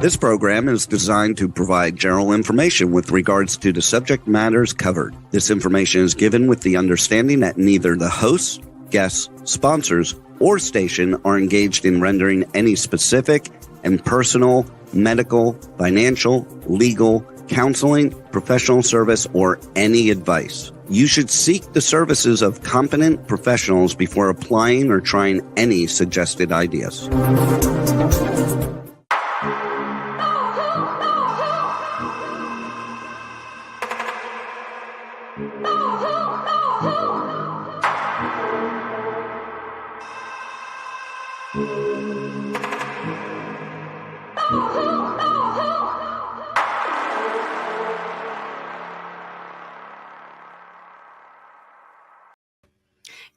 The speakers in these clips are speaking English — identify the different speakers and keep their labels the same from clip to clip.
Speaker 1: This program is designed to provide general information with regards to the subject matters covered. This information is given with the understanding that neither the hosts, guests, sponsors, or station are engaged in rendering any specific and personal, medical, financial, legal, counseling, professional service, or any advice. You should seek the services of competent professionals before applying or trying any suggested ideas.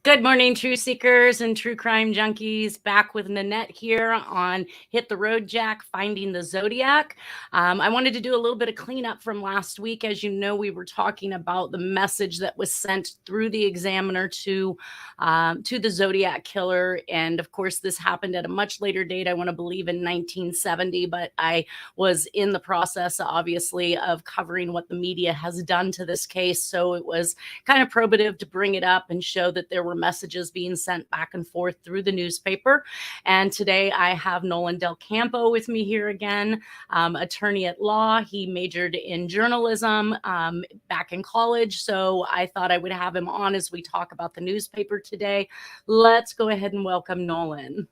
Speaker 2: Good morning, True Seekers and True Crime Junkies. Back with Nanette here on Hit the Road, Jack, Finding the Zodiac. I wanted to do a little bit of cleanup from last week. As you know, we were talking about the message that was sent through the Examiner to the Zodiac Killer. And of course, this happened at a much later date. I want to believe in 1970, but I was in the process, obviously, of covering what the media has done to this case. So it was kind of probative to bring it up and show that there were messages being sent back and forth through the newspaper. And today I have Nolan Del Campo with me here again, attorney at law. He majored in journalism back in college. So I thought I would have him on as we talk about the newspaper today. Let's go ahead and welcome Nolan.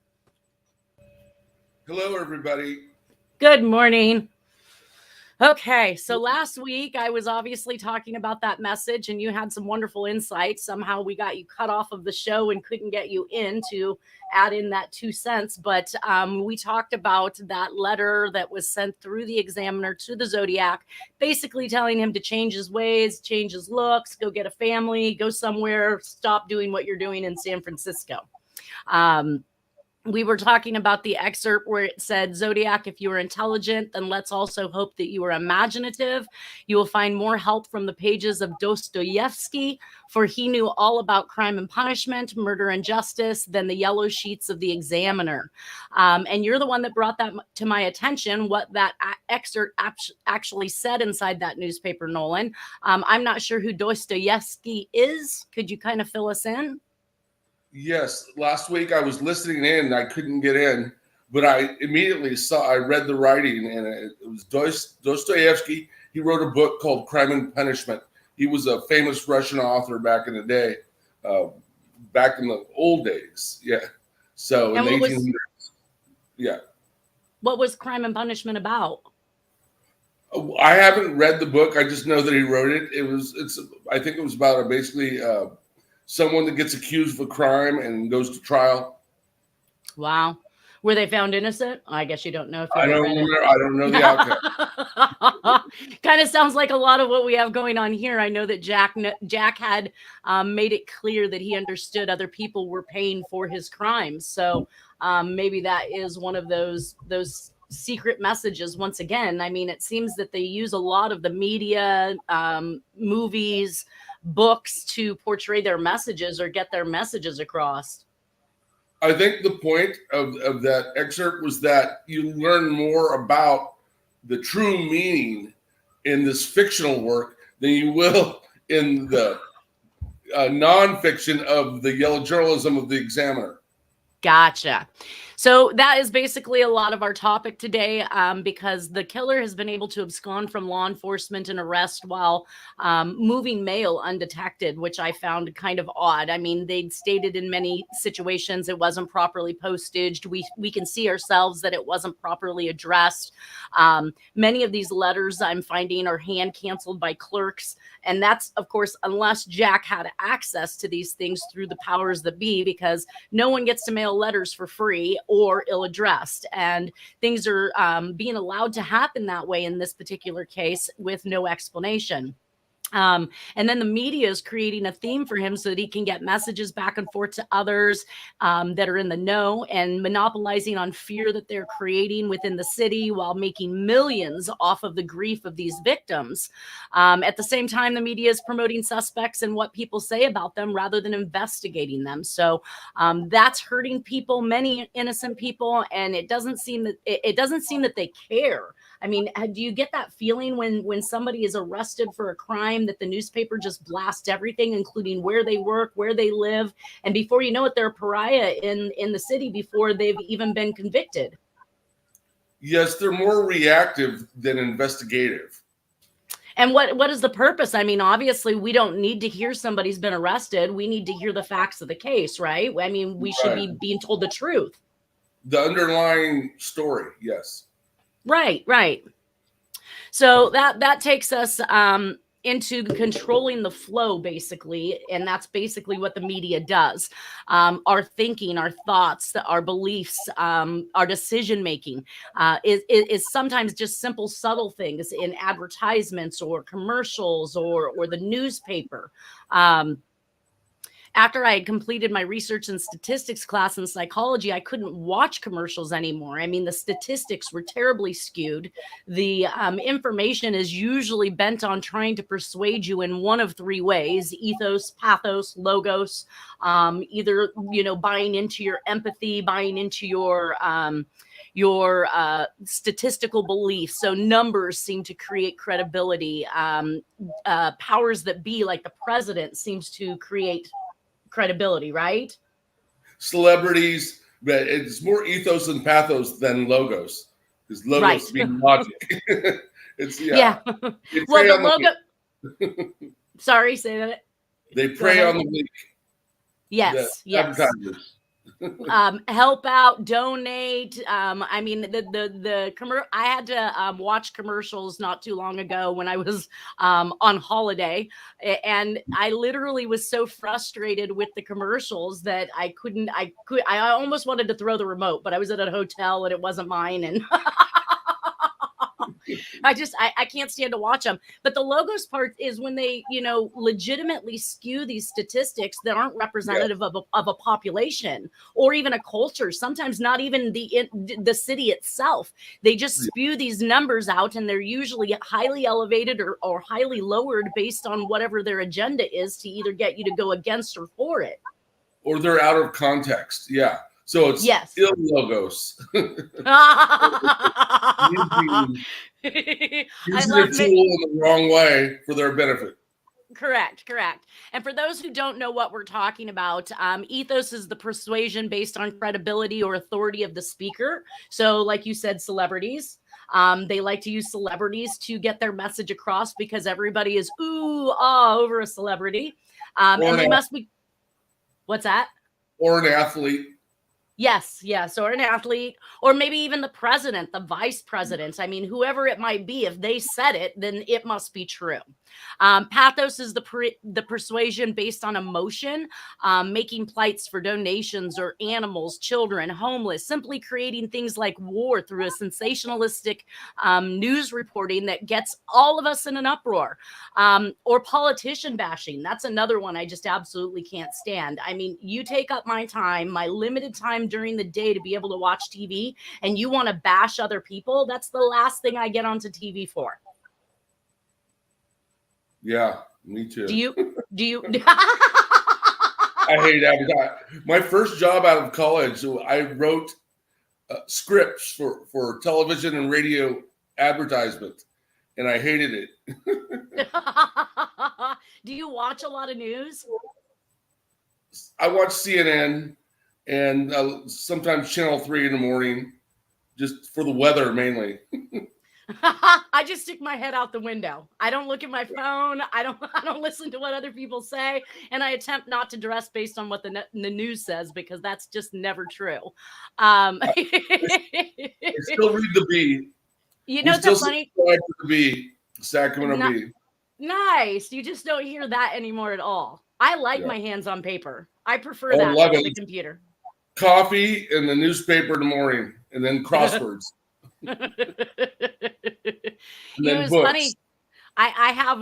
Speaker 3: Hello, everybody.
Speaker 2: Good morning. Okay, so last week I was obviously talking about that message and you had some wonderful insights. Somehow we got you cut off of the show and couldn't get you in to add in that 2 cents. But we talked about that letter that was sent through the Examiner to the Zodiac, basically telling him to change his ways, change his looks, go get a family, go somewhere, stop doing what you're doing in San Francisco. We were talking about the excerpt where it said, Zodiac, if you are intelligent, then let's also hope that you are imaginative. You will find more help from the pages of Dostoevsky, for he knew all about crime and punishment, murder and justice, than the yellow sheets of the Examiner. And you're the one that brought that to my attention, what that excerpt actually said inside that newspaper, Nolan. I'm not sure who Dostoevsky is. Could you kind of fill us in?
Speaker 3: Yes, last week I was listening in. I couldn't get in, but I immediately I read the writing, and it was Dostoevsky. He wrote a book called Crime and Punishment. He was a famous Russian author back in the day, back in the old days. Yeah. So in the 1800s. Yeah.
Speaker 2: What was Crime and Punishment about?
Speaker 3: I haven't read the book. I just know that he wrote it. I think it was about basically someone that gets accused of a crime and goes to trial.
Speaker 2: Wow. Were they found innocent? I guess you don't know. If you
Speaker 3: I don't know the outcome.
Speaker 2: Kind of sounds like a lot of what we have going on here. I know that Jack had made it clear that he understood other people were paying for his crimes. So maybe that is one of those secret messages. Once again, I mean, it seems that they use a lot of the media, movies, books to portray their messages or get their messages across.
Speaker 3: I think the point of that excerpt was that you learn more about the true meaning in this fictional work than you will in the nonfiction of the yellow journalism of the Examiner.
Speaker 2: Gotcha. So that is basically a lot of our topic today, because the killer has been able to abscond from law enforcement and arrest while moving mail undetected, which I found kind of odd. I mean, they'd stated in many situations it wasn't properly postaged. We can see ourselves that it wasn't properly addressed. Many of these letters I'm finding are hand canceled by clerks. And that's, of course, unless Jack had access to these things through the powers that be, because no one gets to mail letters for free or ill-addressed. And things are being allowed to happen that way in this particular case with no explanation. And then the media is creating a theme for him so that he can get messages back and forth to others that are in the know, and monopolizing on fear that they're creating within the city while making millions off of the grief of these victims. At the same time, the media is promoting suspects and what people say about them rather than investigating them. So that's hurting people, many innocent people, and it doesn't seem that they care. I mean, do you get that feeling when somebody is arrested for a crime that the newspaper just blasts everything, including where they work, where they live, and before you know it, they're a pariah in the city before they've even been convicted?
Speaker 3: Yes, they're more reactive than investigative.
Speaker 2: And what is the purpose? I mean, obviously, we don't need to hear somebody's been arrested. We need to hear the facts of the case, right? I mean, we should be being told the truth.
Speaker 3: The underlying story, yes.
Speaker 2: Right. So that takes us into controlling the flow, basically, and that's basically what the media does. Our thinking, our thoughts, our beliefs, our decision making is sometimes just simple, subtle things in advertisements or commercials or the newspaper. After I had completed my research and statistics class in psychology, I couldn't watch commercials anymore. I mean, the statistics were terribly skewed. The information is usually bent on trying to persuade you in one of three ways: ethos, pathos, logos. Either, buying into your empathy, buying into your statistical beliefs. So numbers seem to create credibility. Powers that be, like the president, seems to create credibility, right?
Speaker 3: Celebrities, but it's more ethos and pathos than logos, because logos being logic. It's
Speaker 2: yeah. Well, the logo. Sorry, say that.
Speaker 3: They prey on the weak.
Speaker 2: Yes.
Speaker 3: Advertisers.
Speaker 2: Help out, donate. I mean, I had to watch commercials not too long ago when I was on holiday, and I literally was so frustrated with the commercials that I almost wanted to throw the remote, but I was at a hotel and it wasn't mine, and I can't stand to watch them. But the logos part is when they, legitimately skew these statistics that aren't representative of a population or even a culture. Sometimes not even the city itself. They just spew these numbers out, and they're usually highly elevated or highly lowered based on whatever their agenda is to either get you to go against or for it.
Speaker 3: Or they're out of context. Yeah. So it's ill logos. Using a tool in the wrong way for their benefit.
Speaker 2: Correct. And for those who don't know what we're talking about, ethos is the persuasion based on credibility or authority of the speaker. So like you said, celebrities. They like to use celebrities to get their message across because everybody is over a celebrity. And they must be... What's that?
Speaker 3: Or an athlete.
Speaker 2: Yes. Or an athlete, or maybe even the president, the vice president. I mean, whoever it might be, if they said it, then it must be true. Pathos is the persuasion based on emotion, making plights for donations or animals, children, homeless, simply creating things like war through a sensationalistic news reporting that gets all of us in an uproar. Or politician bashing. That's another one I just absolutely can't stand. I mean, you take up my time, my limited time during the day to be able to watch TV, and you want to bash other people. That's the last thing I get onto TV for.
Speaker 3: Yeah, me too.
Speaker 2: Do you?
Speaker 3: I hate advertising. My first job out of college, I wrote scripts for television and radio advertisement, and I hated it.
Speaker 2: Do you watch a lot of news?
Speaker 3: I watch CNN and sometimes Channel 3 in the morning, just for the weather mainly.
Speaker 2: I just stick my head out the window. I don't look at my phone. I don't listen to what other people say, and I attempt not to dress based on what the news says, because that's just never true.
Speaker 3: I still read the Bee.
Speaker 2: You know, it's funny.
Speaker 3: The Bee, Sacramento Bee.
Speaker 2: Nice. You just don't hear that anymore at all. I like my hands on paper. I prefer that than the computer.
Speaker 3: Coffee and the newspaper in the morning, and then crosswords.
Speaker 2: It was funny. I have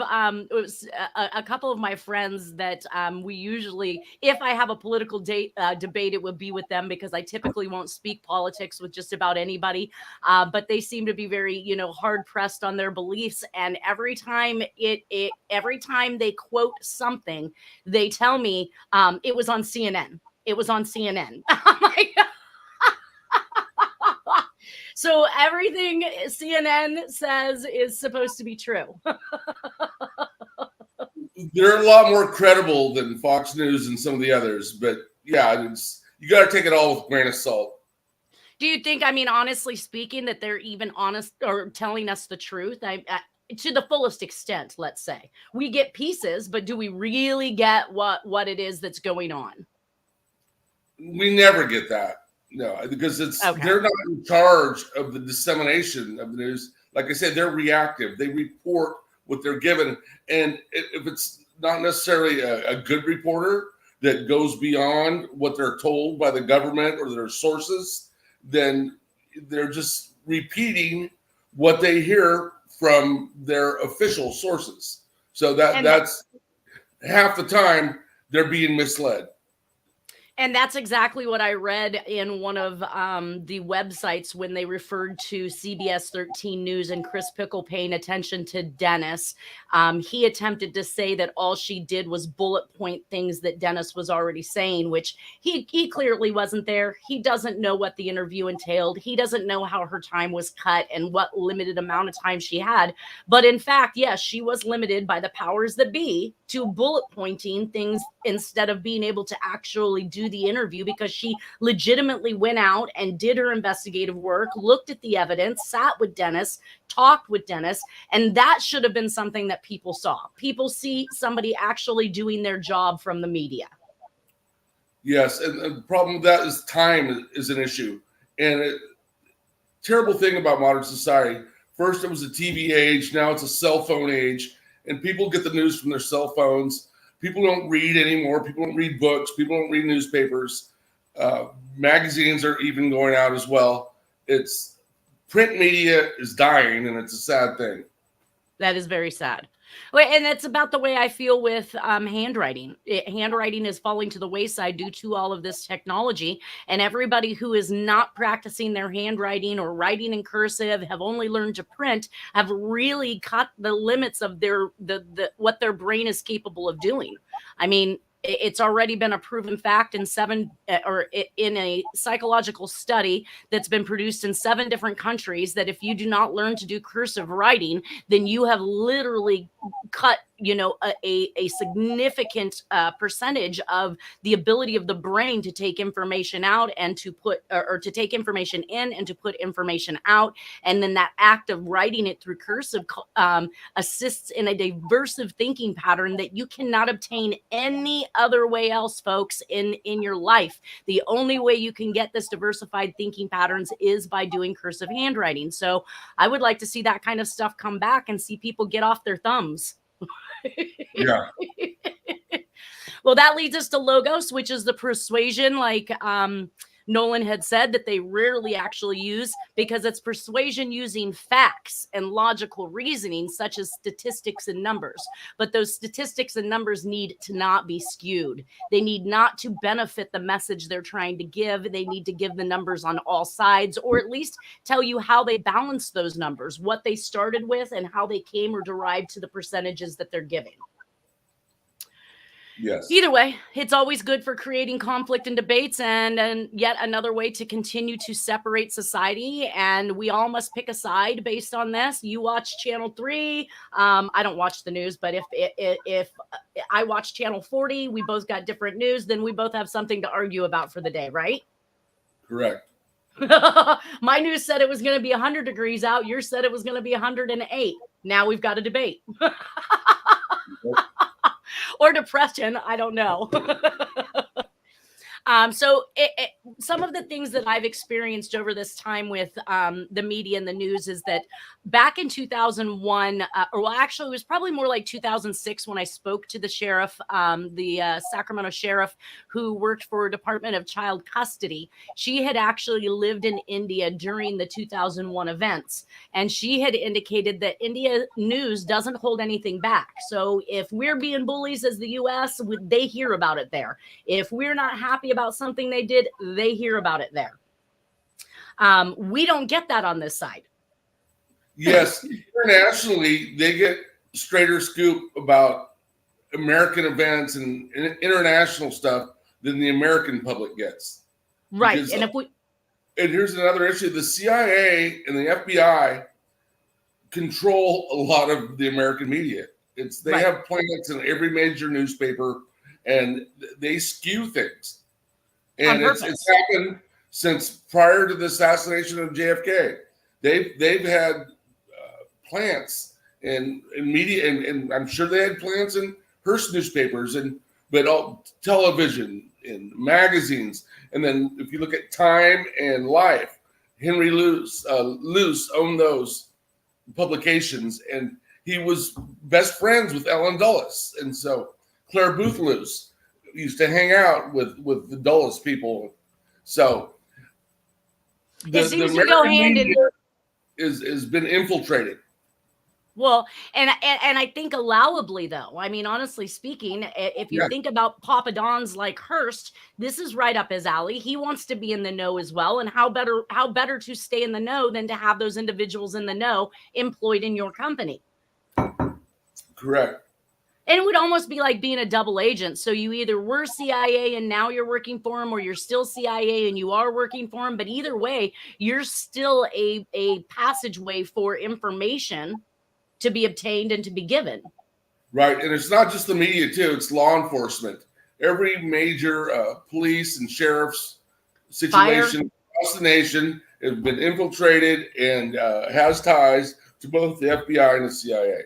Speaker 2: it was a couple of my friends that we usually, if I have a political debate, it would be with them because I typically won't speak politics with just about anybody. But they seem to be very, hard pressed on their beliefs. And every time every time they quote something, they tell me it was on CNN. It was on CNN. I'm like, so everything CNN says is supposed to be true.
Speaker 3: They're a lot more credible than Fox News and some of the others, but yeah, you got to take it all with a grain of salt.
Speaker 2: Do you think, I mean, honestly speaking, that they're even honest or telling us the truth? To the fullest extent, let's say. We get pieces, but do we really get what it is that's going on?
Speaker 3: We never get that. No, because they're not in charge of the dissemination of the news. Like I said, they're reactive. They report what they're given. And if it's not necessarily a good reporter that goes beyond what they're told by the government or their sources, then they're just repeating what they hear from their official sources. So that's half the time they're being misled.
Speaker 2: And that's exactly what I read in one of the websites when they referred to CBS 13 News and Chris Pickle paying attention to Dennis. He attempted to say that all she did was bullet point things that Dennis was already saying, which he clearly wasn't there. He doesn't know what the interview entailed. He doesn't know how her time was cut and what limited amount of time she had. But in fact, yes, she was limited by the powers that be to bullet pointing things instead of being able to actually do the interview, because she legitimately went out and did her investigative work, looked at the evidence, sat with Dennis, talked with Dennis, and that should have been something that people saw. People see somebody actually doing their job from the media.
Speaker 3: Yes, and the problem with that is time is an issue. And terrible thing about modern society, first it was a TV age, now it's a cell phone age, and people get the news from their cell phones. People don't read anymore. People don't read books. People don't read newspapers. Magazines are even going out as well. Print media is dying, and it's a sad thing.
Speaker 2: That is very sad. And that's about the way I feel with handwriting. Handwriting is falling to the wayside due to all of this technology. And everybody who is not practicing their handwriting or writing in cursive, have only learned to print, have really cut the limits of what their brain is capable of doing. I mean, it's already been a proven fact in a psychological study that's been produced in 7 different countries that if you do not learn to do cursive writing, then you have literally cut a significant percentage of the ability of the brain to take information out and to put or to take information in and to put information out. And then that act of writing it through cursive assists in a diversive thinking pattern that you cannot obtain any other way else, folks, in your life. The only way you can get this diversified thinking patterns is by doing cursive handwriting. So I would like to see that kind of stuff come back and see people get off their thumbs.
Speaker 3: Yeah.
Speaker 2: Well, that leads us to logos, which is the persuasion, like Nolan had said, that they rarely actually use, because it's persuasion using facts and logical reasoning, such as statistics and numbers. But those statistics and numbers need to not be skewed. They need not to benefit the message they're trying to give. They need to give the numbers on all sides, or at least tell you how they balance those numbers, what they started with, and how they came or derived to the percentages that they're giving.
Speaker 3: Yes.
Speaker 2: Either way, it's always good for creating conflict and debates, and yet another way to continue to separate society. And we all must pick a side based on this. You watch Channel 3. I don't watch the news, but if I watch Channel 40, we both got different news, then we both have something to argue about for the day, right?
Speaker 3: Correct.
Speaker 2: My news said it was going to be 100 degrees out. Yours said it was going to be 108. Now we've got a debate. Or depression, I don't know. So some of the things that I've experienced over this time with the media and the news is that back in 2001, or well, actually, it was probably more like 2006 when I spoke to the sheriff, the Sacramento sheriff, who worked for Department of Child Custody. She had actually lived in India during the 2001 events, and she had indicated that India news doesn't hold anything back. So if we're being bullies as the U.S., they hear about it there. If we're not happy about something they did, they hear about it there. We don't get that on this side.
Speaker 3: Yes, internationally, they get straighter scoop about American events and international stuff than the American public gets.
Speaker 2: Right.
Speaker 3: Because,
Speaker 2: and
Speaker 3: here's another issue. The CIA and the FBI control a lot of the American media. They
Speaker 2: right.
Speaker 3: have plants in every major newspaper, and they skew things. And it's happened since prior to the assassination of JFK. They've had plants in media, and I'm sure they had plants in Hearst newspapers, but all television and magazines. And then if you look at Time and Life, Henry Luce owned those publications, and he was best friends with Ellen Dulles. And so Claire Booth Luce used to hang out with the Dulles people. So the American media has been infiltrated.
Speaker 2: Well, and I think allowably, though. I mean, honestly speaking, if you think about Papa Don's like Hearst, this is right up his alley. He wants to be in the know as well. And how better to stay in the know than to have those individuals in the know employed in your company?
Speaker 3: Correct.
Speaker 2: And it would almost be like being a double agent. So you either were CIA and now you're working for him, or you're still CIA and you are working for him. But either way, you're still a passageway for information to be obtained and to be given.
Speaker 3: Right. And it's not just the media, too. It's law enforcement. Every major police and sheriff's situation across the nation has been infiltrated and has ties to both the FBI and the CIA.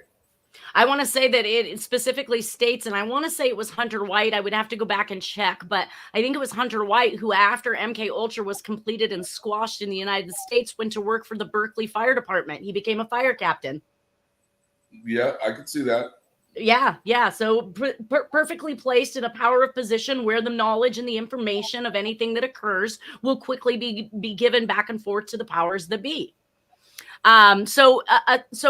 Speaker 2: I want to say that it specifically states, and I want to say it was Hunter White. I would have to go back and check, but I think it was Hunter White who, after MK Ultra was completed and squashed in the United States, went to work for the Berkeley Fire Department. He became a fire captain.
Speaker 3: Yeah, I could see that.
Speaker 2: Yeah. So perfectly placed in a power of position where the knowledge and the information of anything that occurs will quickly be given back and forth to the powers that be. So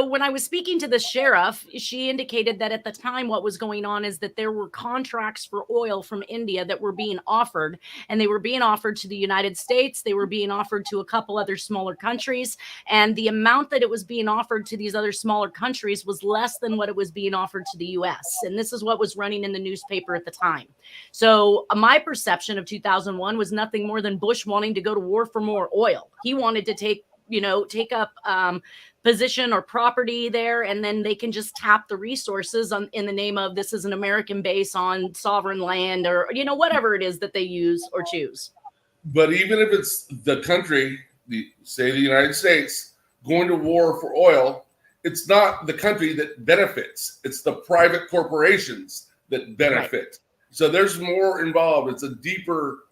Speaker 2: when I was speaking to the sheriff, she indicated that at the time what was going on is that there were contracts for oil from India that were being offered, and they were being offered to the United States. They were being offered to a couple other smaller countries, and the amount that it was being offered to these other smaller countries was less than what it was being offered to the US. And this is what was running in the newspaper at the time. So my perception of 2001 was nothing more than Bush wanting to go to war for more oil. He wanted to take up position or property there, and then they can just tap the resources in the name of this is an American base on sovereign land, or whatever it is that they use or choose.
Speaker 3: But even if it's the country, say the United States, going to war for oil, it's not the country that benefits. It's the private corporations that benefit. Right. So there's more involved. It's a deeper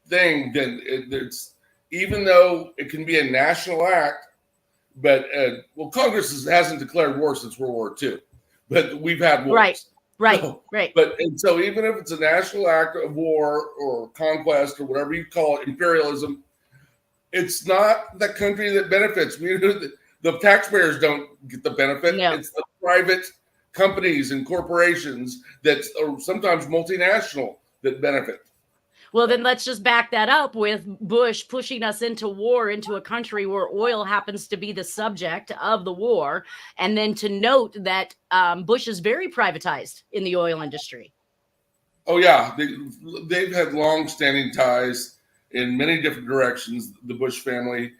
Speaker 3: thing than it's. Even though it can be a national act, but Congress hasn't declared war since World War II, but we've had wars.
Speaker 2: Right.
Speaker 3: So even if it's a national act of war or conquest or whatever you call it, imperialism, it's not the country that benefits. The taxpayers don't get the benefit. No. It's the private companies and corporations that are sometimes multinational that benefit.
Speaker 2: Well, then let's just back that up with Bush pushing us into war, into a country where oil happens to be the subject of the war. And then to note that Bush is very privatized in the oil industry.
Speaker 3: Oh, yeah. They've had long-standing ties in many different directions, the Bush family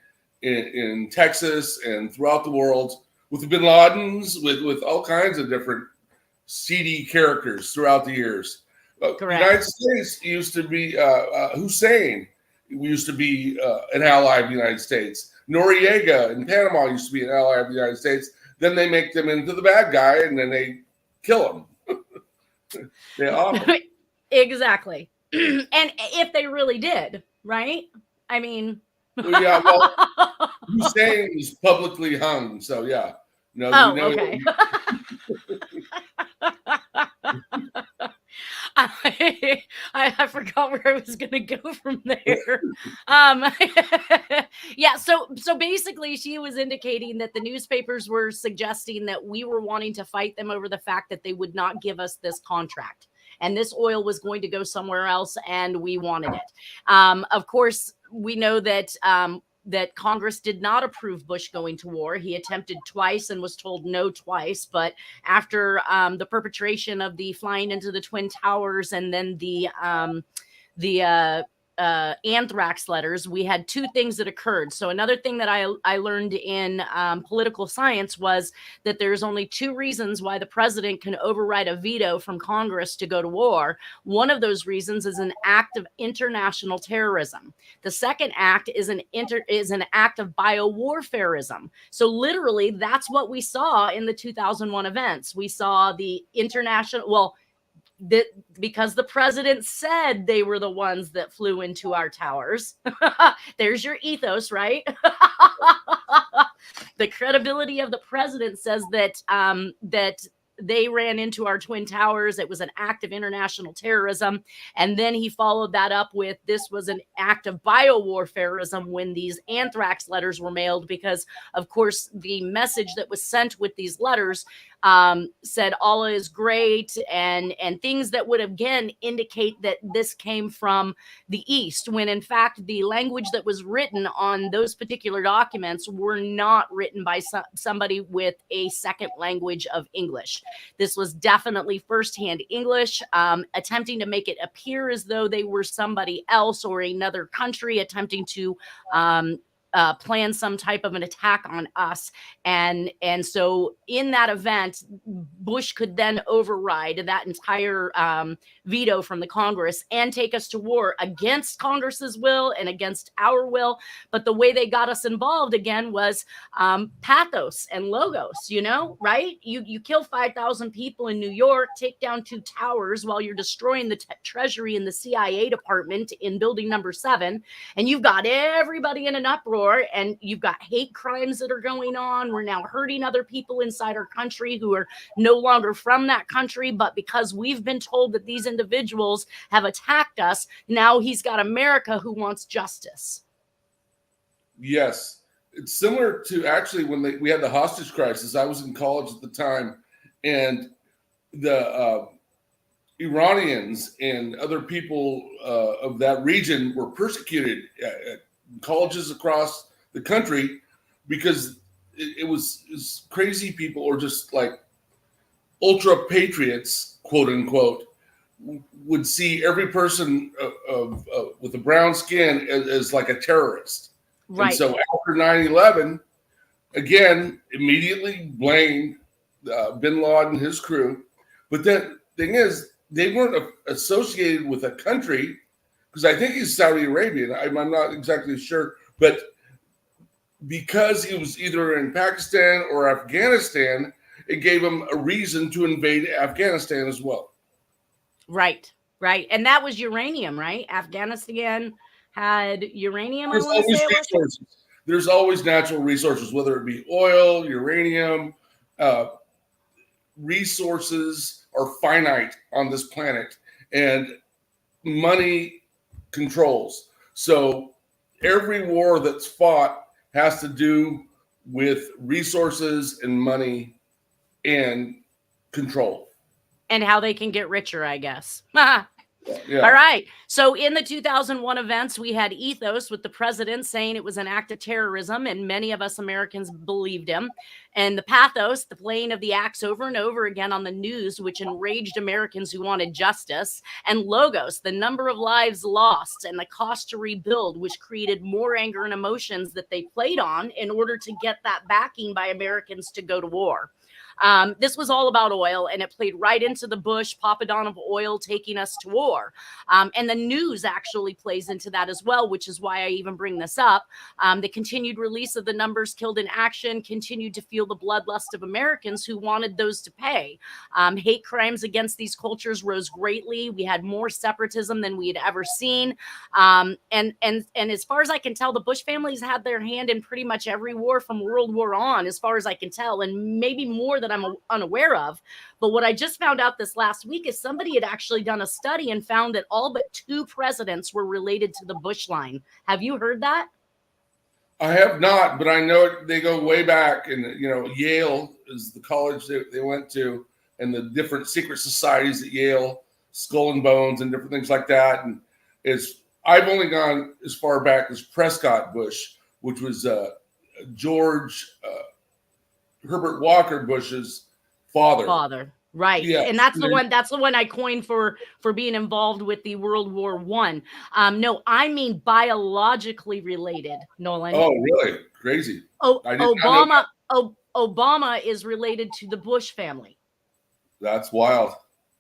Speaker 3: in Texas and throughout the world, with the bin Ladens, with all kinds of different seedy characters throughout the years. The United States used to be Hussein used to be an ally of the United States. Noriega in Panama used to be an ally of the United States. Then they make them into the bad guy, and then they kill him.
Speaker 2: Exactly. And if they really did, right? I mean,
Speaker 3: Well, yeah, well, Hussein was publicly hung, so yeah. No, we know.
Speaker 2: okay. I forgot where I was going to go from there. Yeah, so basically she was indicating that the newspapers were suggesting that we were wanting to fight them over the fact that they would not give us this contract. And this oil was going to go somewhere else, and we wanted it. Of course, we know that that Congress did not approve Bush going to war. He attempted twice and was told no twice. But after the perpetration of the flying into the Twin Towers and then the anthrax letters, we had two things that occurred. So another thing that I learned in political science was that there's only two reasons why the president can override a veto from Congress to go to war. One of those reasons is an act of international terrorism. The second act is an act of biowarfarism. So literally, that's what we saw in the 2001 events. We saw the international, because the president said they were the ones that flew into our towers. There's your ethos, right? The credibility of the president says that that they ran into our Twin Towers. It was an act of international terrorism. And then he followed that up with, this was an act of biowarfarism when these anthrax letters were mailed, because of course the message that was sent with these letters said Allah is great, and things that would again indicate that this came from the East, when in fact the language that was written on those particular documents were not written by somebody with a second language of English. This was definitely firsthand English, attempting to make it appear as though they were somebody else or another country attempting to plan some type of an attack on us. And so in that event, Bush could then override that entire veto from the Congress and take us to war against Congress's will and against our will. But the way they got us involved again was pathos and logos, you know, right? You kill 5,000 people in New York, take down 2 towers while you're destroying the Treasury and the CIA department in building number 7. And you've got everybody in an uproar, and you've got hate crimes that are going on. We're now hurting other people inside our country who are no longer from that country, but because we've been told that these individuals have attacked us, now he's got America who wants justice.
Speaker 3: Yes. It's similar to actually when we had the hostage crisis. I was in college at the time, and the Iranians and other people of that region were persecuted at colleges across the country because it was crazy people, or just like ultra patriots, quote unquote, would see every person with a brown skin as like a terrorist. Right. And so after 9/11, again, immediately blamed bin Laden and his crew. But the thing is, they weren't associated with a country, because I think he's Saudi Arabian. I'm not exactly sure. But because he was either in Pakistan or Afghanistan, it gave him a reason to invade Afghanistan as well.
Speaker 2: Right. And that was uranium, right? Afghanistan had uranium.
Speaker 3: There's always natural resources, whether it be oil, uranium. Resources are finite on this planet, and money controls. So every war that's fought has to do with resources and money and control.
Speaker 2: And how they can get richer, I guess.
Speaker 3: Yeah.
Speaker 2: All right. So in the 2001 events, we had ethos with the president saying it was an act of terrorism, and many of us Americans believed him. And the pathos, the playing of the acts over and over again on the news, which enraged Americans who wanted justice. And logos, the number of lives lost and the cost to rebuild, which created more anger and emotions that they played on in order to get that backing by Americans to go to war. This was all about oil, and it played right into the Bush Papadon of oil taking us to war. And the news actually plays into that as well, which is why I even bring this up. The continued release of the numbers killed in action continued to fuel the bloodlust of Americans who wanted those to pay. Hate crimes against these cultures rose greatly. We had more separatism than we had ever seen. And as far as I can tell, the Bush families had their hand in pretty much every war from World War on, as far as I can tell, and maybe more that I'm unaware of. But what I just found out this last week is somebody had actually done a study and found that all but 2 presidents were related to the Bush line. Have you heard that?
Speaker 3: I have not, but I know they go way back. And, Yale is the college they went to, and the different secret societies at Yale, Skull and Bones and different things like that. And I've only gone as far back as Prescott Bush, which was George Herbert Walker Bush's father.
Speaker 2: Right.
Speaker 3: Yeah.
Speaker 2: And that's the one I coined for being involved with the World War One. No, I mean biologically related, Nolan.
Speaker 3: Oh, really? Crazy.
Speaker 2: Obama is related to the Bush family.
Speaker 3: That's wild.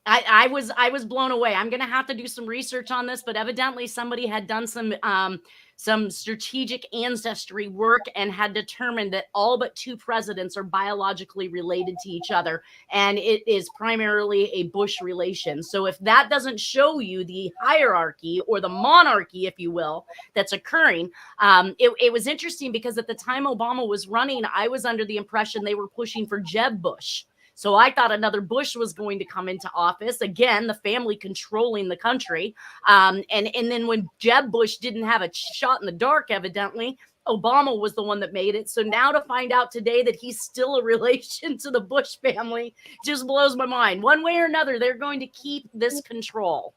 Speaker 2: I was blown away. I'm going to have to do some research on this, but evidently somebody had done some strategic ancestry work and had determined that all but 2 presidents are biologically related to each other, and it is primarily a Bush relation. So if that doesn't show you the hierarchy or the monarchy, if you will, that's occurring, it was interesting because at the time Obama was running, I was under the impression they were pushing for Jeb Bush. So I thought another Bush was going to come into office. Again, the family controlling the country. And then when Jeb Bush didn't have a shot in the dark, evidently, Obama was the one that made it. So now to find out today that he's still a relation to the Bush family just blows my mind. One way or another, they're going to keep this control.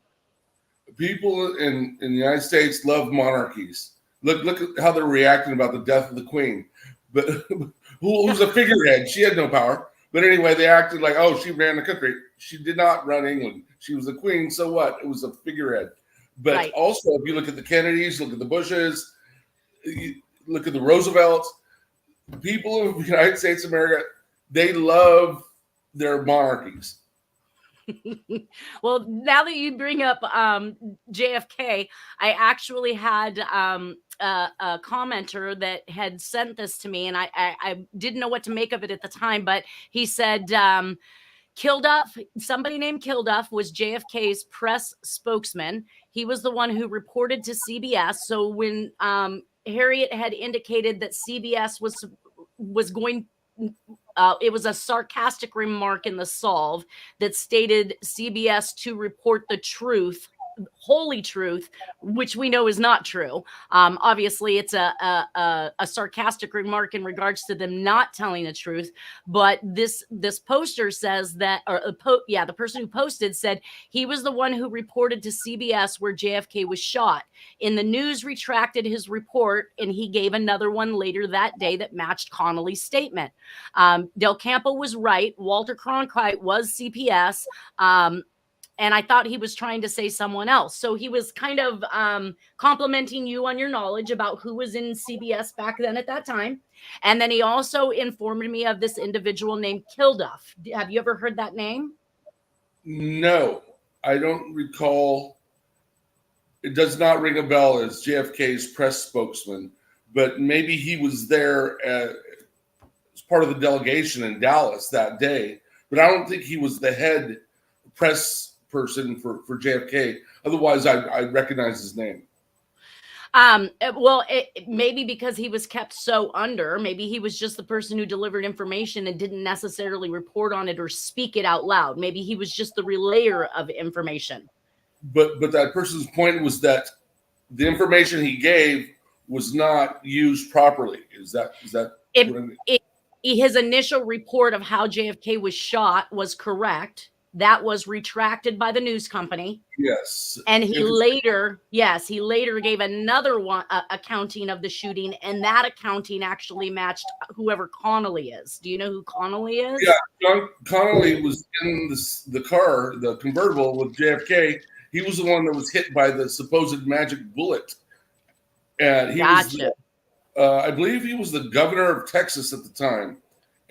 Speaker 3: People in the United States love monarchies. Look at how they're reacting about the death of the Queen. But who's a figurehead? She had no power. But anyway, they acted like, oh, she ran the country. She did not run England. She was the queen. So what? It was a figurehead. But also, if you look at the Kennedys, look at the Bushes, look at the Roosevelts, people of the United States of America, they love their monarchies.
Speaker 2: Well, now that you bring up JFK, I actually had a commenter that had sent this to me, and I didn't know what to make of it at the time, but he said Kilduff, somebody named Kilduff, was JFK's press spokesman. He was the one who reported to CBS. So when Harriet had indicated that CBS was going, it was a sarcastic remark in the solve that stated CBS to report the truth, holy truth, which we know is not true. Obviously, it's a sarcastic remark in regards to them not telling the truth. But this poster says that, or the person who posted said he was the one who reported to CBS where JFK was shot. In the news, retracted his report, and he gave another one later that day that matched Connolly's statement. Del Campo was right. Walter Cronkite was CPS. And I thought he was trying to say someone else. So he was kind of complimenting you on your knowledge about who was in CBS back then at that time. And then he also informed me of this individual named Kilduff. Have you ever heard that name?
Speaker 3: No, I don't recall. It does not ring a bell as JFK's press spokesman, but maybe he was there as part of the delegation in Dallas that day. But I don't think he was the head press person for JFK. Otherwise, I recognize his name.
Speaker 2: Well, maybe because he was kept so under, maybe he was just the person who delivered information and didn't necessarily report on it or speak it out loud. Maybe he was just the relayer of information.
Speaker 3: But that person's point was that the information he gave was not used properly. Is that
Speaker 2: his initial report of how JFK was shot was correct. That was retracted by the news company.
Speaker 3: Yes.
Speaker 2: And he later gave another one accounting of the shooting, and that accounting actually matched whoever Connolly is. Do you know who Connolly is?
Speaker 3: Yeah, John Connolly was in the car, the convertible with JFK. He was the one that was hit by the supposed magic bullet. And he was, I believe he was the governor of Texas at the time.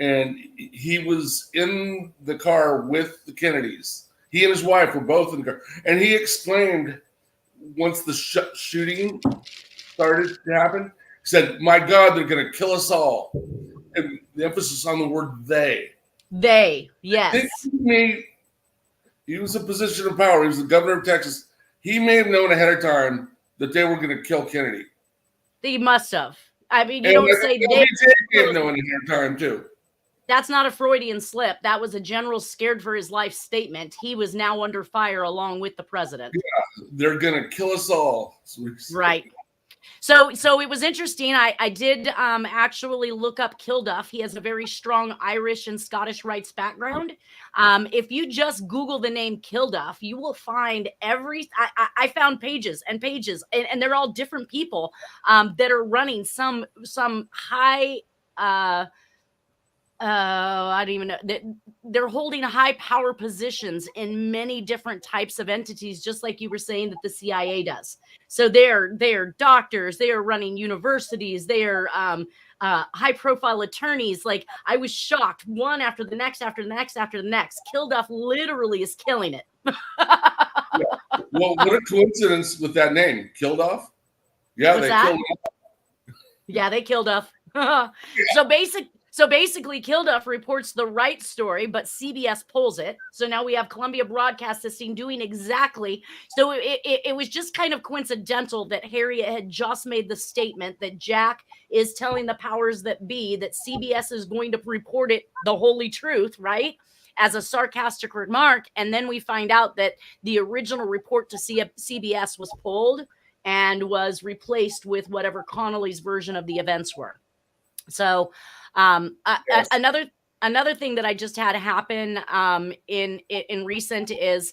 Speaker 3: and he was in the car with the Kennedys. He and his wife were both in the car, and he explained once the shooting started to happen, he said, "My God, they're going to kill us all." And the emphasis on the word "they."
Speaker 2: They, yes.
Speaker 3: He was a position of power. He was the governor of Texas. He may have known ahead of time that they were going to kill Kennedy.
Speaker 2: He must have. I mean, you don't say they.
Speaker 3: May have known ahead of time too.
Speaker 2: That's not a Freudian slip. That was a general scared for his life statement. He was now under fire along with the president.
Speaker 3: Yeah, they're going to kill us all.
Speaker 2: Right. So it was interesting. I did actually look up Kilduff. He has a very strong Irish and Scottish rights background. If you just Google the name Kilduff, you will find I found pages and pages, and they're all different people that are running some high. I don't even know. They're holding high power positions in many different types of entities, just like you were saying that the CIA does. So they're doctors, they are running universities, they are high profile attorneys. Like, I was shocked, one after the next, after the next, after the next. Kilduff literally is killing it.
Speaker 3: Yeah. Well, what a coincidence with that name, Kilduff. Yeah,
Speaker 2: What's
Speaker 3: they
Speaker 2: that?
Speaker 3: killed him.
Speaker 2: Yeah, they killed Duff. So basically, Kilduff reports the right story, but CBS pulls it. So now we have Columbia Broadcasting doing exactly. So it was just kind of coincidental that Harriet had just made the statement that Jack is telling the powers that be that CBS is going to report it the holy truth, right? As a sarcastic remark. And then we find out that the original report to CBS was pulled and was replaced with whatever Connolly's version of the events were. So yes. Another thing that I just had happen in recent is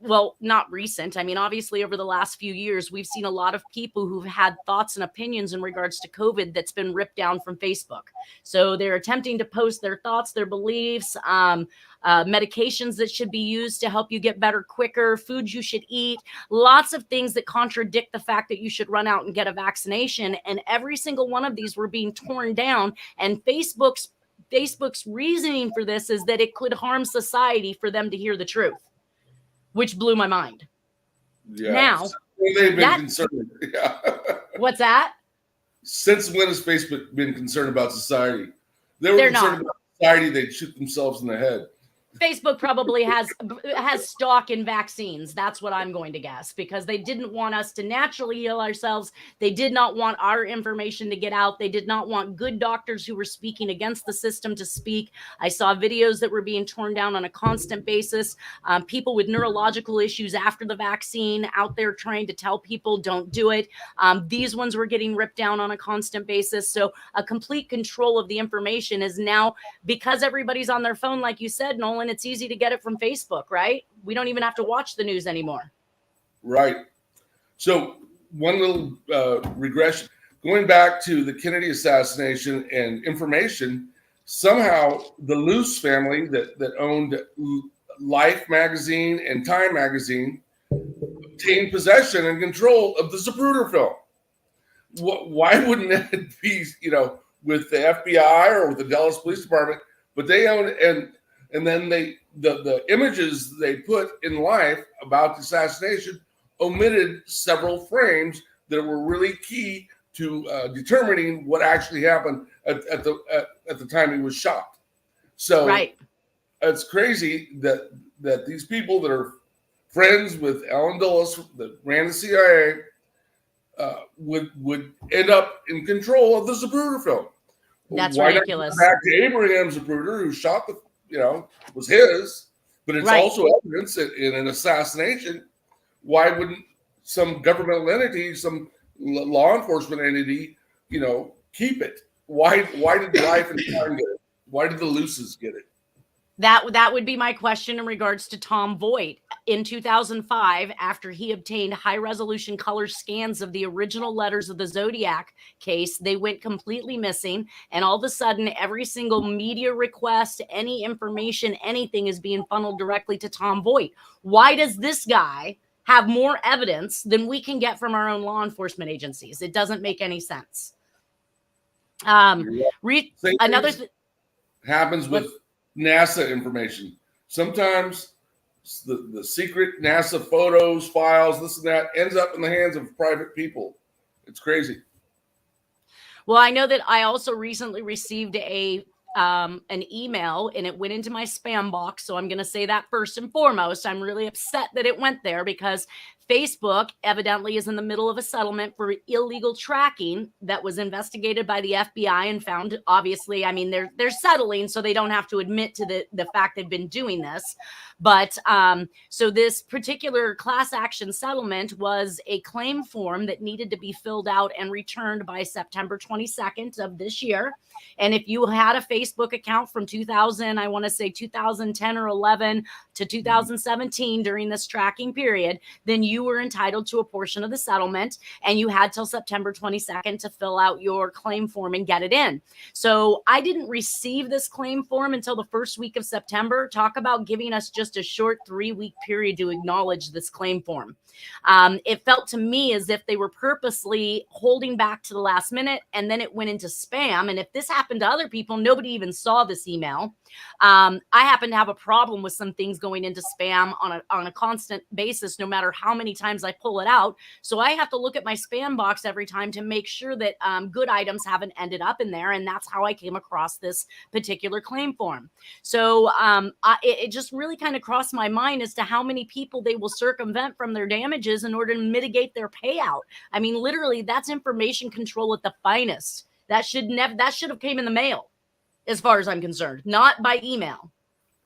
Speaker 2: well, not recent. I mean, obviously, over the last few years, we've seen a lot of people who've had thoughts and opinions in regards to COVID that's been ripped down from Facebook. So they're attempting to post their thoughts, their beliefs, medications that should be used to help you get better quicker, foods you should eat, lots of things that contradict the fact that you should run out and get a vaccination. And every single one of these were being torn down. And Facebook's reasoning for this is that it could harm society for them to hear the truth, which blew my mind.
Speaker 3: Yeah.
Speaker 2: Now,
Speaker 3: they've been concerned. Yeah.
Speaker 2: What's that?
Speaker 3: Since when has Facebook been concerned about society? They're concerned about society, they'd shoot themselves in the head.
Speaker 2: Facebook probably has stock in vaccines. That's what I'm going to guess, because they didn't want us to naturally heal ourselves. They did not want our information to get out. They did not want good doctors who were speaking against the system to speak. I saw videos that were being torn down on a constant basis. People with neurological issues after the vaccine out there trying to tell people don't do it. These ones were getting ripped down on a constant basis. So a complete control of the information is now, because everybody's on their phone, like you said, Nolan, it's easy to get it from Facebook, right? We don't even have to watch the news anymore. Right.
Speaker 3: So one little regression, going back to the Kennedy assassination and information, somehow the Luce family that owned Life magazine and Time magazine obtained possession and control of the Zapruder film. Why wouldn't it be, with the FBI or with the Dallas Police Department? But they own it, and then the images they put in Life about the assassination omitted several frames that were really key to determining what actually happened at the time he was shot. So right. It's crazy that these people that are friends with Alan Dulles that ran the CIA would end up in control of the Zapruder film.
Speaker 2: That's ridiculous.
Speaker 3: Not back to Abraham Zapruder, who shot was his, but it's also evidence that in an assassination. Why wouldn't some governmental entity, some law enforcement entity, keep it? Why did Life and Time get it? Why did the Luces get it?
Speaker 2: That would be my question in regards to Tom Voigt. In 2005, after he obtained high-resolution color scans of the original letters of the Zodiac case, they went completely missing, and all of a sudden, every single media request, any information, anything is being funneled directly to Tom Voigt. Why does this guy have more evidence than we can get from our own law enforcement agencies? It doesn't make any sense.
Speaker 3: happens with NASA information. Sometimes the secret NASA photos, files, this and that ends up in the hands of private people. It's crazy.
Speaker 2: Well, I know that I also recently received an email, and it went into my spam box. So I'm going to say that first and foremost. I'm really upset that it went there because Facebook evidently is in the middle of a settlement for illegal tracking that was investigated by the FBI and found, obviously, I mean, they're settling, so they don't have to admit to the fact they've been doing this. But so this particular class action settlement was a claim form that needed to be filled out and returned by September 22nd of this year. And if you had a Facebook account from 2010 or 11 to 2017 during this tracking period, then you were entitled to a portion of the settlement, and you had till September 22nd to fill out your claim form and get it in. So I didn't receive this claim form until the first week of September. Talk about giving us just a short 3-week period to acknowledge this claim form. It felt to me as if they were purposely holding back to the last minute, and then it went into spam. And if this happened to other people, nobody even saw this email. I happen to have a problem with some things going into spam on a constant basis, no matter how many times I pull it out. So I have to look at my spam box every time to make sure that good items haven't ended up in there. And that's how I came across this particular claim form. So it just really kind of crossed my mind as to how many people they will circumvent from their damages in order to mitigate their payout. I mean, literally, that's information control at the finest. That should have came in the mail, as far as I'm concerned, not by email.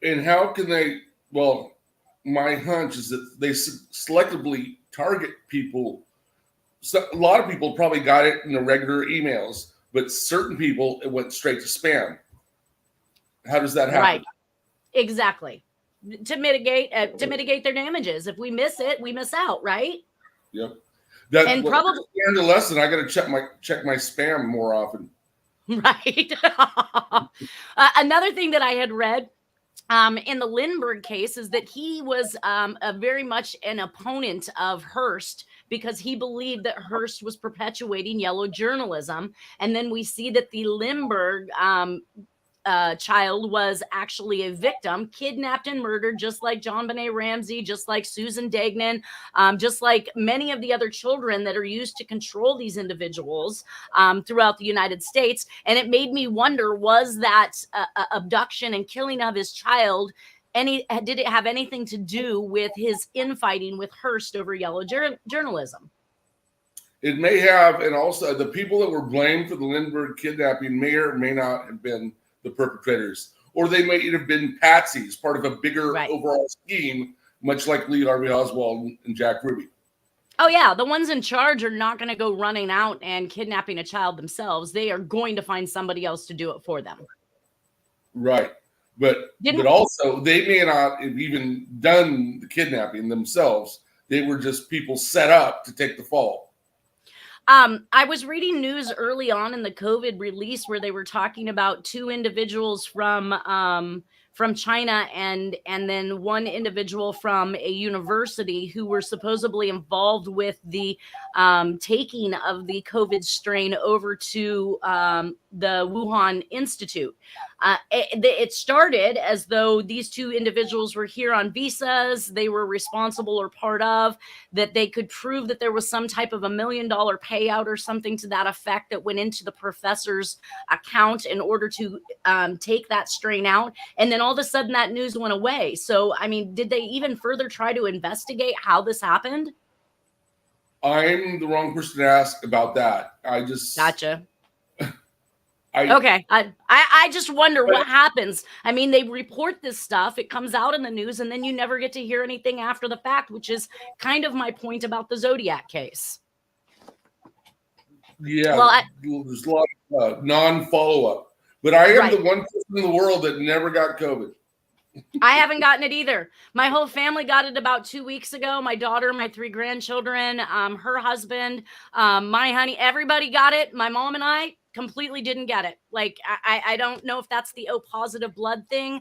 Speaker 3: And how can they? Well, my hunch is that they selectively target people. So a lot of people probably got it in the regular emails, but certain people, it went straight to spam. How does that happen?
Speaker 2: Right. Exactly. To mitigate their damages. If we miss it, we miss out, right?
Speaker 3: Yep.
Speaker 2: And probably
Speaker 3: learned a lesson. I got to check my spam more often.
Speaker 2: Right. Another thing that I had read in the Lindbergh case is that he was very much an opponent of Hearst because he believed that Hearst was perpetuating yellow journalism. And then we see that the Lindbergh child was actually a victim, kidnapped and murdered, just like John Benet Ramsey, just like Susan Degnan, just like many of the other children that are used to control these individuals throughout the United States. And it made me wonder, was that abduction and killing of his child, did it have anything to do with his infighting with Hearst over yellow journalism?
Speaker 3: It may have, and also the people that were blamed for the Lindbergh kidnapping may or may not have been the perpetrators, or they might have been patsies, part of a bigger overall scheme, much like Lee Harvey Oswald and Jack Ruby.
Speaker 2: Oh yeah, the ones in charge are not going to go running out and kidnapping a child themselves. They are going to find somebody else to do it for them.
Speaker 3: Right, but also they may not have even done the kidnapping themselves. They were just people set up to take the fall.
Speaker 2: I was reading news early on in the COVID release where they were talking about 2 individuals from China and then one individual from a university who were supposedly involved with the taking of the COVID strain over to the Wuhan Institute. It started as though these 2 individuals were here on visas. They were responsible or part of that. They could prove that there was some type of $1 million payout or something to that effect that went into the professor's account in order to take that strain out. And then all of a sudden that news went away. So, I mean, did they even further try to investigate how this happened?
Speaker 3: I'm the wrong person to ask about that. I just
Speaker 2: gotcha. I just wonder what happens. I mean, they report this stuff, it comes out in the news, and then you never get to hear anything after the fact, which is kind of my point about the Zodiac case.
Speaker 3: Yeah, well, there's a lot of non-follow-up. But I am the one person in the world that never got COVID.
Speaker 2: I haven't gotten it either. My whole family got it about 2 weeks ago. My daughter, my 3 grandchildren, her husband, my honey, everybody got it. My mom and I completely didn't get it. Like, I don't know if that's the O positive blood thing,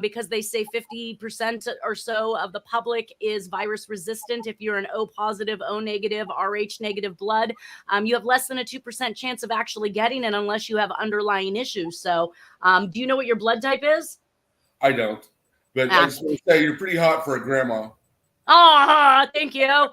Speaker 2: because they say 50% or so of the public is virus resistant. If you're an O positive, O negative, RH negative blood, you have less than a 2% chance of actually getting it unless you have underlying issues. So do you know what your blood type is?
Speaker 3: I don't. But I just want to say you're pretty hot for a grandma.
Speaker 2: Oh, thank you.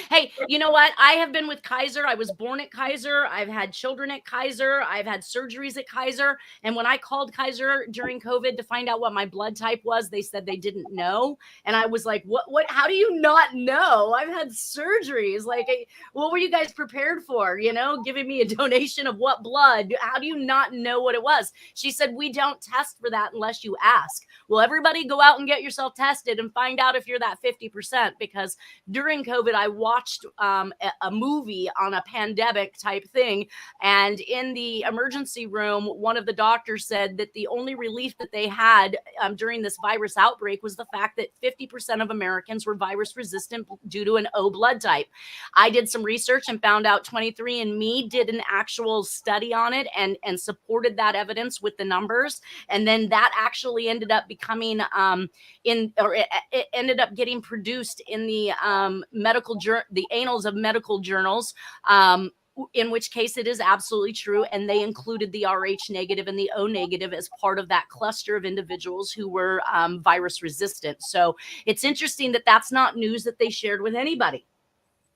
Speaker 2: Hey, you know what? I have been with Kaiser. I was born at Kaiser. I've had children at Kaiser. I've had surgeries at Kaiser. And when I called Kaiser during COVID to find out what my blood type was, they said they didn't know. And I was like, what, how do you not know? I've had surgeries. Like, what were you guys prepared for? You know, giving me a donation of what blood? How do you not know what it was? She said, we don't test for that unless you ask. Well, everybody go out and get yourself tested and find out if you're that 50%, because during COVID, I watched a movie on a pandemic type thing. And in the emergency room, one of the doctors said that the only relief that they had during this virus outbreak was the fact that 50% of Americans were virus resistant due to an O blood type. I did some research and found out 23andMe did an actual study on it and supported that evidence with the numbers. And then that actually ended up becoming it ended up getting produced in the the annals of medical journals, in which case it is absolutely true. And they included the RH negative and the O negative as part of that cluster of individuals who were virus resistant. So it's interesting that that's not news that they shared with anybody.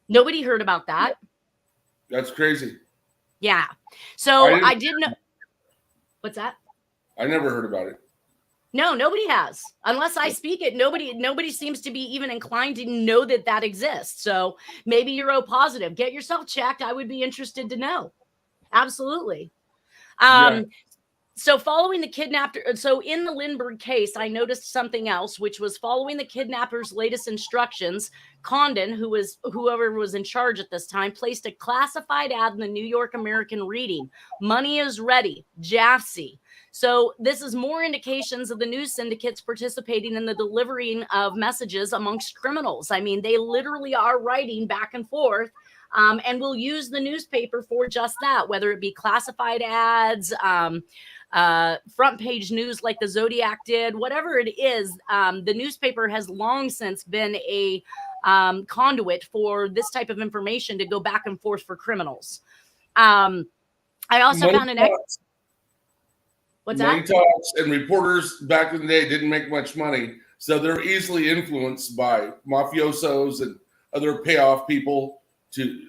Speaker 2: Nobody heard about that.
Speaker 3: That's crazy.
Speaker 2: Yeah. So I didn't know. What's that?
Speaker 3: I never heard about it.
Speaker 2: No, nobody has. Unless I speak it, nobody seems to be even inclined to know that that exists. So maybe you're O positive. Get yourself checked. I would be interested to know. Absolutely.
Speaker 3: Yeah.
Speaker 2: So following the kidnapper, so in the Lindbergh case, I noticed something else, which was following the kidnapper's latest instructions, Condon, whoever was in charge at this time, placed a classified ad in the New York American reading, "Money is ready, Jassy." So this is more indications of the news syndicates participating in the delivering of messages amongst criminals. I mean, they literally are writing back and forth, and will use the newspaper for just that, whether it be classified ads, front page news like the Zodiac did, whatever it is. The newspaper has long since been a conduit for this type of information to go back and forth for criminals. I also found an What's
Speaker 3: money
Speaker 2: that?
Speaker 3: talks, and reporters back in the day didn't make much money, so they're easily influenced by mafiosos and other payoff people to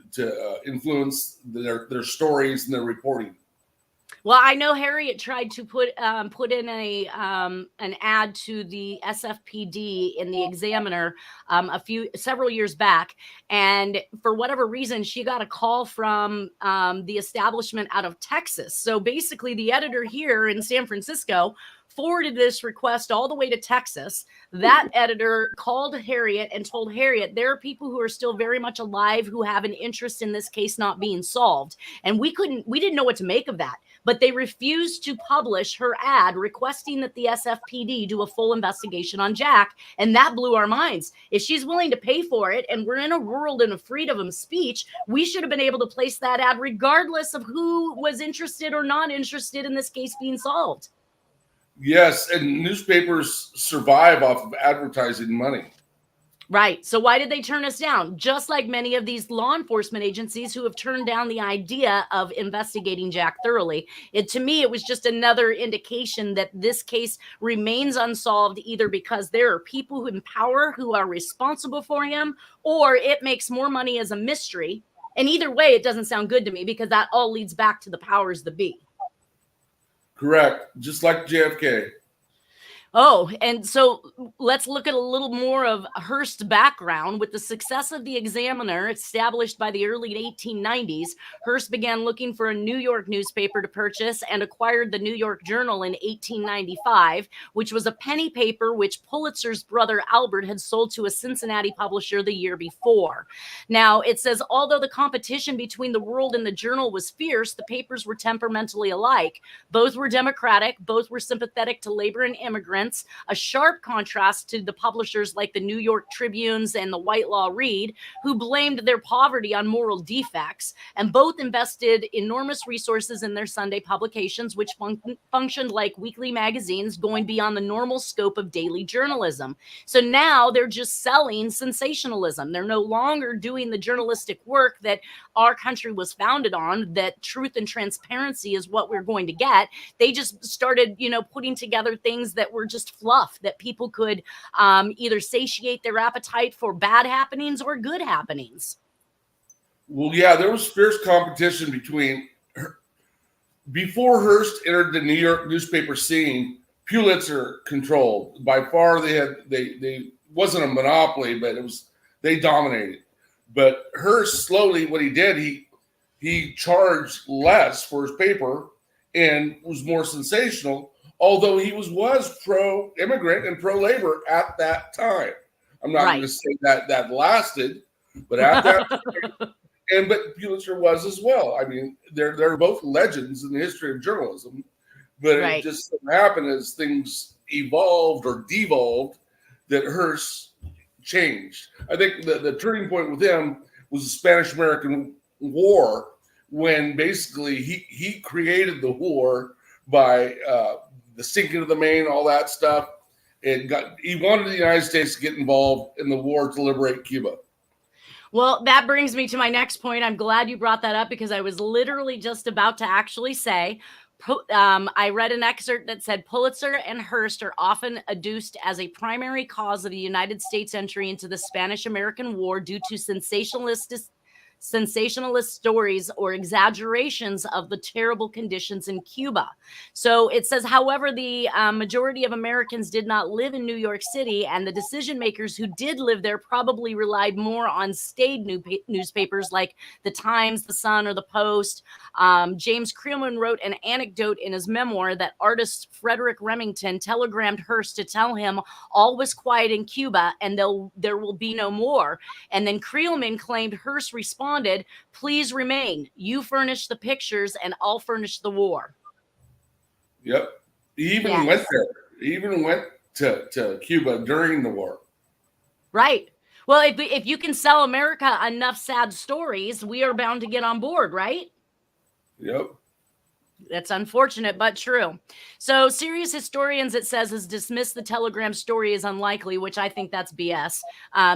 Speaker 3: influence their stories and their reporting.
Speaker 2: Well, I know Harriet tried to put in an ad to the SFPD in the Examiner several years back, and for whatever reason, she got a call from the establishment out of Texas. So basically, the editor here in San Francisco forwarded this request all the way to Texas. That editor called Harriet and told Harriet there are people who are still very much alive who have an interest in this case not being solved. And we didn't know what to make of that. But they refused to publish her ad requesting that the SFPD do a full investigation on Jack. And that blew our minds. If she's willing to pay for it, and we're in a world in a freedom of speech, we should have been able to place that ad regardless of who was interested or not interested in this case being solved.
Speaker 3: Yes, and newspapers survive off of advertising money.
Speaker 2: Right. So why did they turn us down? Just like many of these law enforcement agencies who have turned down the idea of investigating Jack thoroughly. To me, it was just another indication that this case remains unsolved, either because there are people in power who are responsible for him, or it makes more money as a mystery. And either way, it doesn't sound good to me, because that all leads back to the powers that be.
Speaker 3: Correct. Just like JFK.
Speaker 2: Oh, and so let's look at a little more of Hearst's background. With the success of the Examiner established by the early 1890s, Hearst began looking for a New York newspaper to purchase and acquired the New York Journal in 1895, which was a penny paper which Pulitzer's brother Albert had sold to a Cincinnati publisher the year before. Now, it says, although the competition between the World and the Journal was fierce, the papers were temperamentally alike. Both were democratic, both were sympathetic to labor and immigrants, prints, a sharp contrast to the publishers like the New York Tribunes and the Whitelaw Read, who blamed their poverty on moral defects, and both invested enormous resources in their Sunday publications, which functioned like weekly magazines going beyond the normal scope of daily journalism. So now they're just selling sensationalism. They're no longer doing the journalistic work that our country was founded on, that truth and transparency is what we're going to get. They just started, putting together things that were just fluff that people could either satiate their appetite for bad happenings or good happenings.
Speaker 3: Well, yeah, there was fierce competition before Hearst entered the New York newspaper scene. Pulitzer controlled by far. They wasn't a monopoly, but they dominated. But Hearst slowly, what he did, he charged less for his paper and was more sensational, although he was pro-immigrant and pro-labor at that time. I'm not going to say that lasted, but at that time, but Pulitzer was as well. I mean, they're both legends in the history of journalism, but it just happened as things evolved or devolved that Hearst changed. I think the turning point with him was the Spanish-American War, when basically he created the war by the sinking of the Maine, all that stuff. He wanted the United States to get involved in the war to liberate Cuba.
Speaker 2: Well, that brings me to my next point. I'm glad you brought that up, because I was literally just about to actually say, I read an excerpt that said Pulitzer and Hearst are often adduced as a primary cause of the United States entry into the Spanish-American War due to sensationalist stories or exaggerations of the terrible conditions in Cuba. So it says, however, the majority of Americans did not live in New York City, and the decision makers who did live there probably relied more on staid newspapers like the Times, the Sun, or the Post. James Creelman wrote an anecdote in his memoir that artist Frederick Remington telegrammed Hearst to tell him all was quiet in Cuba and there will be no more. And then Creelman claimed Hearst responded, "Please remain. You furnish the pictures and I'll furnish the war."
Speaker 3: Yep. He even went there. He even went to Cuba during the war.
Speaker 2: Right. Well, if you can sell America enough sad stories, we are bound to get on board, right?
Speaker 3: Yep.
Speaker 2: That's unfortunate, but true. So serious historians, it says, has dismissed the telegram story as unlikely, which I think that's BS.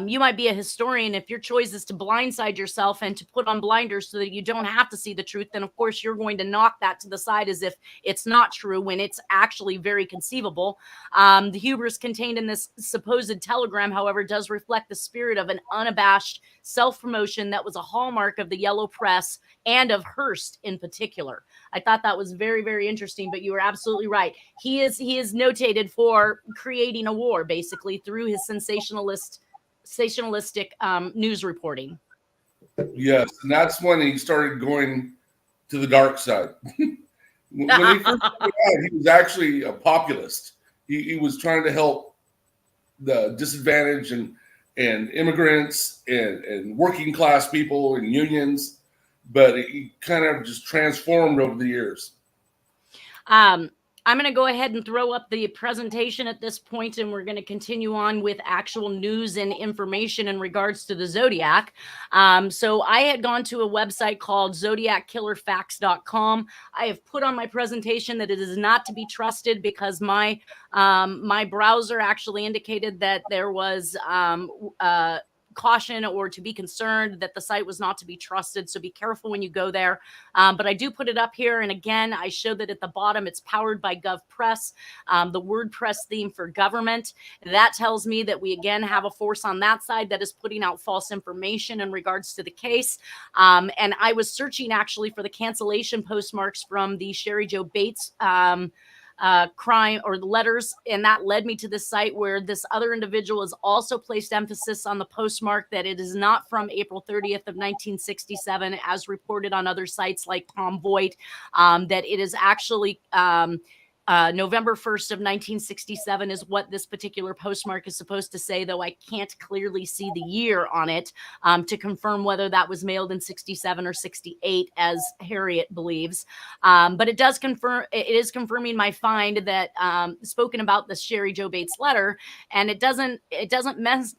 Speaker 2: You might be a historian. If your choice is to blindside yourself and to put on blinders so that you don't have to see the truth, then of course you're going to knock that to the side as if it's not true when it's actually very conceivable. The hubris contained in this supposed telegram, however, does reflect the spirit of an unabashed self-promotion that was a hallmark of the yellow press and of Hearst in particular. I thought that was very, very interesting, but you were absolutely right. He is notated for creating a war, basically, through his sensationalistic news reporting.
Speaker 3: Yes, and that's when he started going to the dark side. When he first started out, he was actually a populist. He was trying to help the disadvantaged and immigrants and working class people and unions, but he kind of just transformed over the years.
Speaker 2: I'm going to go ahead and throw up the presentation at this point, and we're going to continue on with actual news and information in regards to the Zodiac. So I had gone to a website called ZodiacKillerFacts.com. I have put on my presentation that it is not to be trusted because my browser actually indicated that there was caution or to be concerned that the site was not to be trusted. So be careful when you go there. But I do put it up here. And again, I show that at the bottom, it's powered by GovPress, the WordPress theme for government. That tells me that we again have a force on that side that is putting out false information in regards to the case. And I was searching actually for the cancellation postmarks from the Sherry Jo Bates crime or the letters, and that led me to this site where this other individual has also placed emphasis on the postmark that it is not from April 30th of 1967 as reported on other sites like Tom Voigt, that it is actually November 1st of 1967 is what this particular postmark is supposed to say, though I can't clearly see the year on it to confirm whether that was mailed in 67 or 68, as Harriet believes. But it does confirm, it is confirming my find that spoken about the Sherry Jo Bates letter, and it doesn't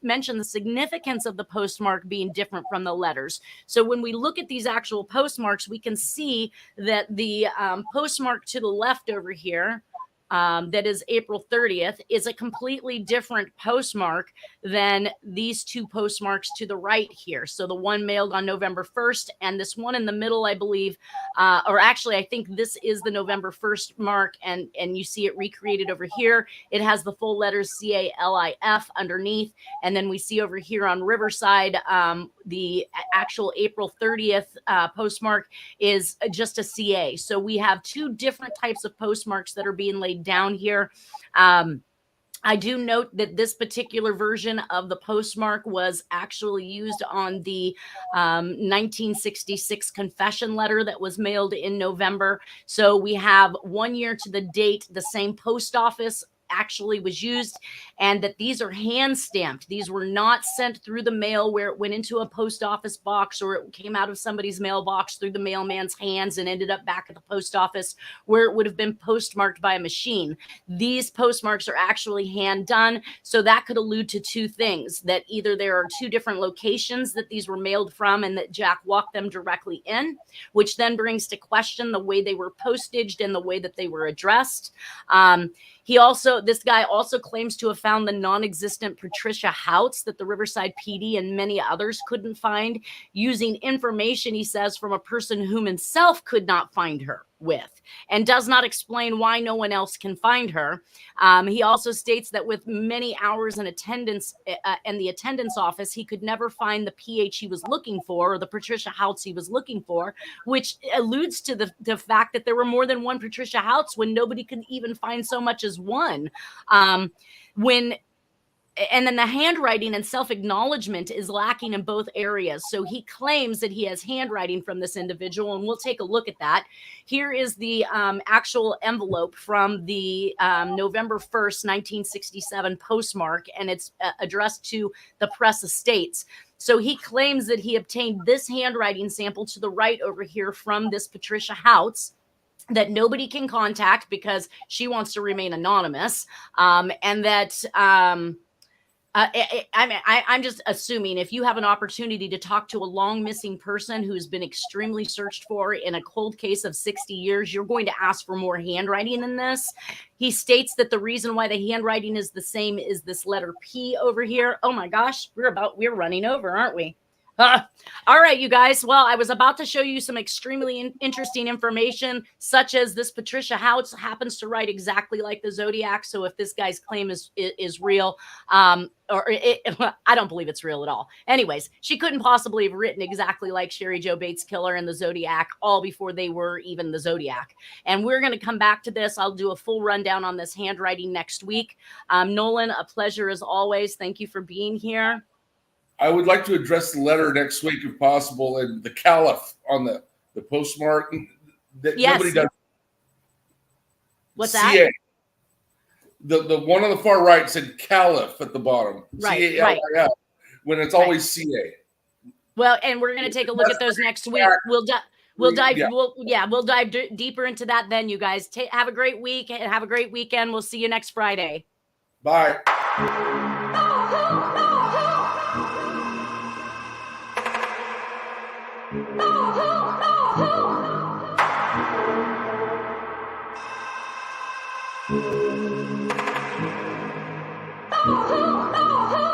Speaker 2: mention the significance of the postmark being different from the letters. So when we look at these actual postmarks, we can see that the postmark to the left over here, that is April 30th, is a completely different postmark than these two postmarks to the right here. So the one mailed on November 1st, and this one in the middle, I believe, or actually, I think this is the November 1st mark, and you see it recreated over here. It has the full letters CALIF underneath, and then we see over here on Riverside, the actual April 30th postmark is just a CA. So we have two different types of postmarks that are being laid down here. I do note that this particular version of the postmark was actually used on the 1966 confession letter that was mailed in November. So we have 1 year to the date, the same post office actually was used, and that these are hand stamped. These were not sent through the mail where it went into a post office box, or it came out of somebody's mailbox through the mailman's hands and ended up back at the post office where it would have been postmarked by a machine. These postmarks are actually hand done. So that could allude to two things: that either there are two different locations that these were mailed from and that Jack walked them directly in, which then brings to question the way they were postaged and the way that they were addressed. This guy also claims to have found the non-existent Patricia Houts that the Riverside PD and many others couldn't find, using information, he says, from a person whom himself could not find her with, and does not explain why no one else can find her. He also states that with many hours in attendance in the attendance office, he could never find the PH he was looking for, or the Patricia Houts he was looking for, which alludes to the fact that there were more than one Patricia Houts when nobody could even find so much as one. And then the handwriting and self-acknowledgement is lacking in both areas. So he claims that he has handwriting from this individual, and we'll take a look at that. Here is the actual envelope from the November 1st, 1967 postmark, and it's addressed to the Press Estates. So he claims that he obtained this handwriting sample to the right over here from this Patricia Houts, that nobody can contact because she wants to remain anonymous, and that I'm just assuming if you have an opportunity to talk to a long missing person who's been extremely searched for in a cold case of 60 years, you're going to ask for more handwriting than this. He states that the reason why the handwriting is the same is this letter P over here. Oh my gosh, we're running over, aren't we? All right, you guys. Well, I was about to show you some extremely interesting information, such as this Patricia Houts happens to write exactly like the Zodiac. So if this guy's claim is real, I don't believe it's real at all. Anyways, she couldn't possibly have written exactly like Sherry Jo Bates Killer and the Zodiac all before they were even the Zodiac. And we're going to come back to this. I'll do a full rundown on this handwriting next week. Nolan, a pleasure as always. Thank you for being here.
Speaker 3: I would like to address the letter next week if possible, and the Caliph on the postmark. That
Speaker 2: yes.
Speaker 3: Nobody does.
Speaker 2: What's
Speaker 3: CA.
Speaker 2: that?
Speaker 3: The one on the far right said Caliph at the bottom.
Speaker 2: Right,
Speaker 3: CALIF,
Speaker 2: right.
Speaker 3: when it's always CA.
Speaker 2: Well, and we're going to take a look at those next week. We'll dive deeper into that then, you guys. Have a great week and have a great weekend. We'll see you next Friday.
Speaker 3: Bye.
Speaker 4: Oh,